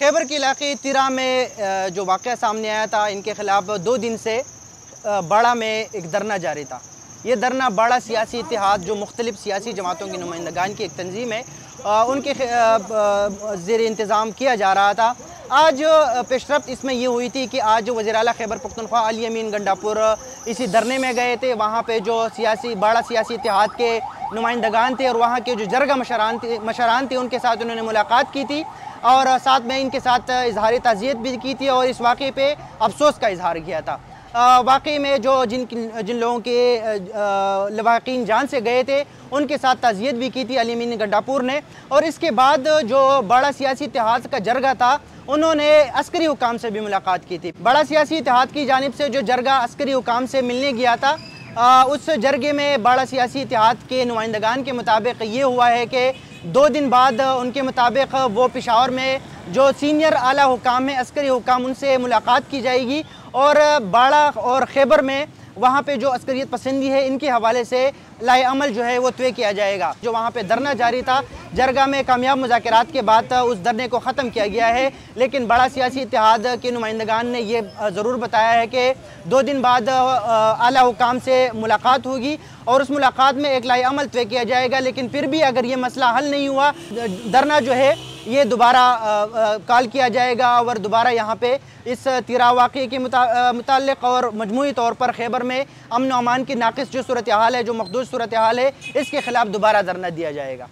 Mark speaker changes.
Speaker 1: खैबर के इलाके तिरा में जो वाक़या सामने आया था, इनके ख़िलाफ़ 2 दिन से बाड़ा में एक धरना जारी था। ये धरना बाड़ा सियासी इत्तेहाद, जो मुख्तलिफ़ सियासी जमातों की नुमाइंदगान की एक तंजीम है, उनके ज़ेर इंतज़ाम किया जा रहा था। आज पेशरफ्त इसमें ये हुई थी कि आज वज़ीर आला खैबर पख्तूनख्वा अली अमीन गंडापुर इसी धरने में गए थे। वहाँ पे जो बाड़ा सियासी इत्तेहाद के नुमाइंदगान थे और वहाँ के जो जरगा मशरान थे उनके साथ उन्होंने मुलाकात की थी और साथ में इनके साथ इजहार ताज़ियत भी की थी और इस वाक़े पे अफसोस का इजहार किया था। वाकई में जो जिन लोगों के लवाकीन जान से गए थे उनके साथ ताज़ियत भी की थी अली अमीन गंडापुर ने। और इसके बाद जो बड़ा सियासी इत्तेहाद का जरगा था, उन्होंने अस्करी हुकाम से भी मुलाकात की थी। बड़ा सियासी इत्तेहाद की जानिब से जो जरगा अस्करी हुकाम से मिलने गया था, उस जरगे में बड़ा सियासी इत्तेहाद के नुमाइंदगान के मुताबिक ये हुआ है कि 2 दिन बाद उनके मुताबिक वो पेशावर में जो सीनियर आला हुकाम है, अस्करी हुकाम, उनसे मुलाकात की जाएगी और बाड़ा और खैबर में वहाँ पे जो अस्करियत पसंदी है इनके हवाले से लाए अमल जो है वो तय किया जाएगा। जो वहाँ पे धरना जारी था, जरगा में कामयाब मुज़ाकरात के बाद उस धरने को ख़त्म किया गया है, लेकिन बड़ा सियासी इत्तेहाद के नुमाइंदगान ने ये ज़रूर बताया है कि 2 दिन बाद आला हुकाम से मुलाकात होगी और उस मुलाकात में एक लाए अमल तय किया जाएगा। लेकिन फिर भी अगर ये मसला हल नहीं हुआ, धरना जो है ये दोबारा कॉल किया जाएगा और दोबारा यहाँ पे इस तिरा वाक़े के मुताल्लिक़ और मजमूई तौर पर खैबर में अमन व अमान की नाक़िस जो सूरत हाल है, जो मखदूश सूरत हाल है, इसके ख़िलाफ़ दोबारा धरना दिया जाएगा।